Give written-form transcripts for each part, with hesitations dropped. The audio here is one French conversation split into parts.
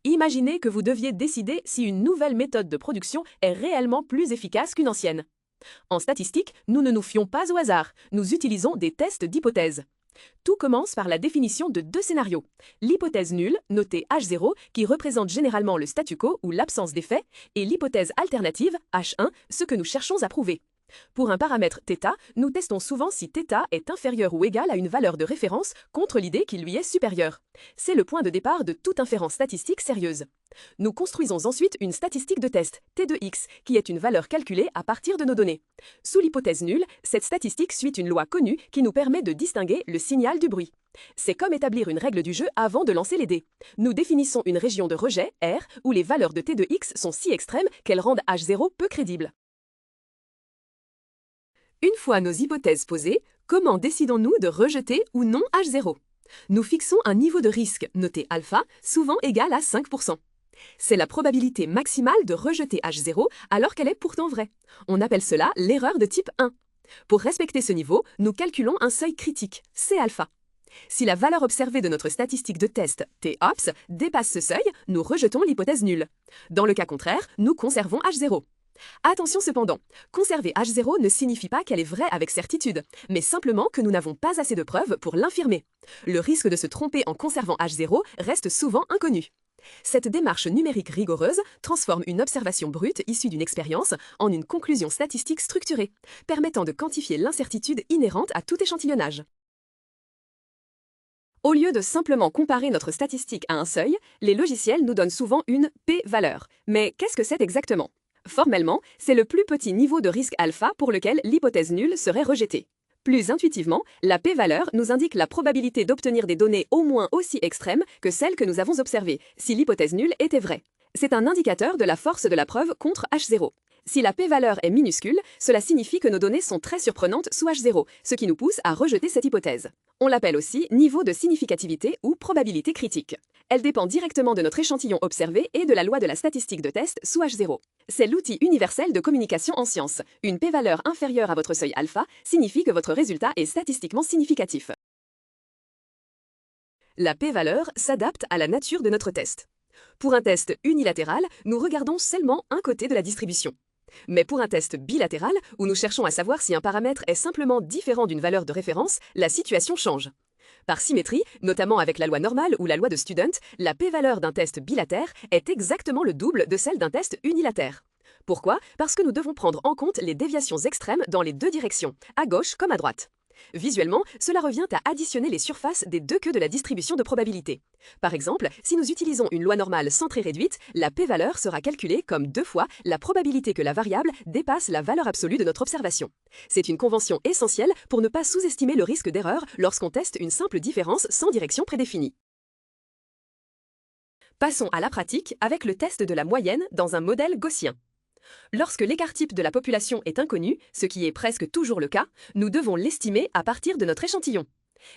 Imaginez que vous deviez décider si une nouvelle méthode de production est réellement plus efficace qu'une ancienne. En statistique, nous ne nous fions pas au hasard, nous utilisons des tests d'hypothèses. Tout commence par la définition de deux scénarios. L'hypothèse nulle, notée H0, qui représente généralement le statu quo ou l'absence d'effet, et l'hypothèse alternative, H1, ce que nous cherchons à prouver. Pour un paramètre θ, nous testons souvent si θ est inférieur ou égal à une valeur de référence contre l'idée qu'il lui est supérieur. C'est le point de départ de toute inférence statistique sérieuse. Nous construisons ensuite une statistique de test, T de x, qui est une valeur calculée à partir de nos données. Sous l'hypothèse nulle, cette statistique suit une loi connue qui nous permet de distinguer le signal du bruit. C'est comme établir une règle du jeu avant de lancer les dés. Nous définissons une région de rejet, R, où les valeurs de T de x sont si extrêmes qu'elles rendent H0 peu crédible. Une fois nos hypothèses posées, comment décidons-nous de rejeter ou non H0? Nous fixons un niveau de risque, noté alpha, souvent égal à 5%. C'est la probabilité maximale de rejeter H0 alors qu'elle est pourtant vraie. On appelle cela l'erreur de type 1. Pour respecter ce niveau, nous calculons un seuil critique, C alpha. Si la valeur observée de notre statistique de test, Tops, dépasse ce seuil, nous rejetons l'hypothèse nulle. Dans le cas contraire, nous conservons H0. Attention cependant, conserver H0 ne signifie pas qu'elle est vraie avec certitude, mais simplement que nous n'avons pas assez de preuves pour l'infirmer. Le risque de se tromper en conservant H0 reste souvent inconnu. Cette démarche numérique rigoureuse transforme une observation brute issue d'une expérience en une conclusion statistique structurée, permettant de quantifier l'incertitude inhérente à tout échantillonnage. Au lieu de simplement comparer notre statistique à un seuil, les logiciels nous donnent souvent une p-valeur. Mais qu'est-ce que c'est exactement ? Formellement, c'est le plus petit niveau de risque alpha pour lequel l'hypothèse nulle serait rejetée. Plus intuitivement, la p-valeur nous indique la probabilité d'obtenir des données au moins aussi extrêmes que celles que nous avons observées, si l'hypothèse nulle était vraie. C'est un indicateur de la force de la preuve contre H0. Si la p-valeur est minuscule, cela signifie que nos données sont très surprenantes sous H0, ce qui nous pousse à rejeter cette hypothèse. On l'appelle aussi niveau de significativité ou probabilité critique. Elle dépend directement de notre échantillon observé et de la loi de la statistique de test sous H0. C'est l'outil universel de communication en sciences. Une p-valeur inférieure à votre seuil alpha signifie que votre résultat est statistiquement significatif. La p-valeur s'adapte à la nature de notre test. Pour un test unilatéral, nous regardons seulement un côté de la distribution. Mais pour un test bilatéral, où nous cherchons à savoir si un paramètre est simplement différent d'une valeur de référence, la situation change. Par symétrie, notamment avec la loi normale ou la loi de Student, la p-valeur d'un test bilatère est exactement le double de celle d'un test unilatère. Pourquoi? Parce que nous devons prendre en compte les déviations extrêmes dans les deux directions, à gauche comme à droite. Visuellement, cela revient à additionner les surfaces des deux queues de la distribution de probabilité. Par exemple, si nous utilisons une loi normale centrée réduite, la p-valeur sera calculée comme 2 fois la probabilité que la variable dépasse la valeur absolue de notre observation. C'est une convention essentielle pour ne pas sous-estimer le risque d'erreur lorsqu'on teste une simple différence sans direction prédéfinie. Passons à la pratique avec le test de la moyenne dans un modèle gaussien. Lorsque l'écart type de la population est inconnu, ce qui est presque toujours le cas, nous devons l'estimer à partir de notre échantillon.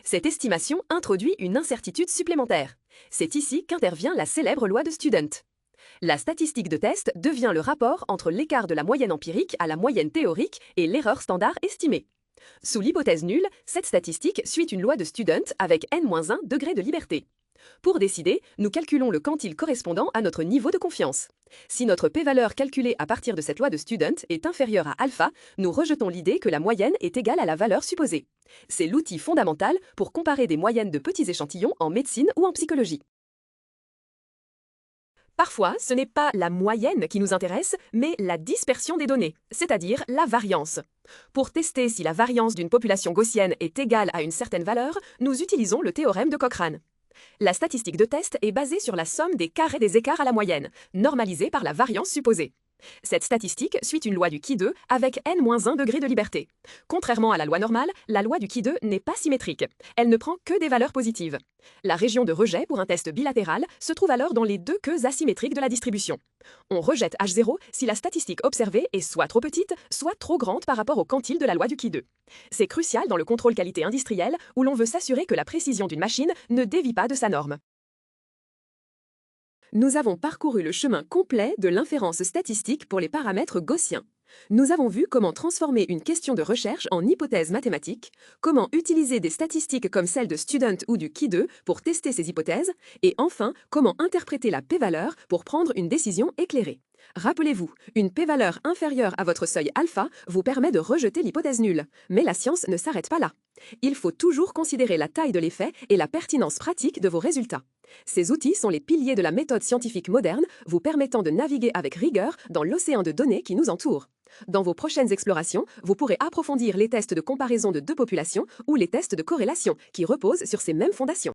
Cette estimation introduit une incertitude supplémentaire. C'est ici qu'intervient la célèbre loi de Student. La statistique de test devient le rapport entre l'écart de la moyenne empirique à la moyenne théorique et l'erreur standard estimée. Sous l'hypothèse nulle, cette statistique suit une loi de Student avec n-1 degré de liberté. Pour décider, nous calculons le quantile correspondant à notre niveau de confiance. Si notre p-valeur calculée à partir de cette loi de Student est inférieure à alpha, nous rejetons l'idée que la moyenne est égale à la valeur supposée. C'est l'outil fondamental pour comparer des moyennes de petits échantillons en médecine ou en psychologie. Parfois, ce n'est pas la moyenne qui nous intéresse, mais la dispersion des données, c'est-à-dire la variance. Pour tester si la variance d'une population gaussienne est égale à une certaine valeur, nous utilisons le théorème de Cochrane. La statistique de test est basée sur la somme des carrés des écarts à la moyenne, normalisée par la variance supposée. Cette statistique suit une loi du Qui2 avec n-1 degré de liberté. Contrairement à la loi normale, la loi du Qui2 n'est pas symétrique. Elle ne prend que des valeurs positives. La région de rejet pour un test bilatéral se trouve alors dans les deux queues asymétriques de la distribution. On rejette H0 si la statistique observée est soit trop petite, soit trop grande par rapport au quantile de la loi du Qui2. C'est crucial dans le contrôle qualité industriel où l'on veut s'assurer que la précision d'une machine ne dévie pas de sa norme. Nous avons parcouru le chemin complet de l'inférence statistique pour les paramètres gaussiens. Nous avons vu comment transformer une question de recherche en hypothèse mathématique, comment utiliser des statistiques comme celle de Student ou du Qui2 pour tester ces hypothèses, et enfin, comment interpréter la p-valeur pour prendre une décision éclairée. Rappelez-vous, une p-valeur inférieure à votre seuil alpha vous permet de rejeter l'hypothèse nulle. Mais la science ne s'arrête pas là. Il faut toujours considérer la taille de l'effet et la pertinence pratique de vos résultats. Ces outils sont les piliers de la méthode scientifique moderne, vous permettant de naviguer avec rigueur dans l'océan de données qui nous entoure. Dans vos prochaines explorations, vous pourrez approfondir les tests de comparaison de deux populations ou les tests de corrélation qui reposent sur ces mêmes fondations.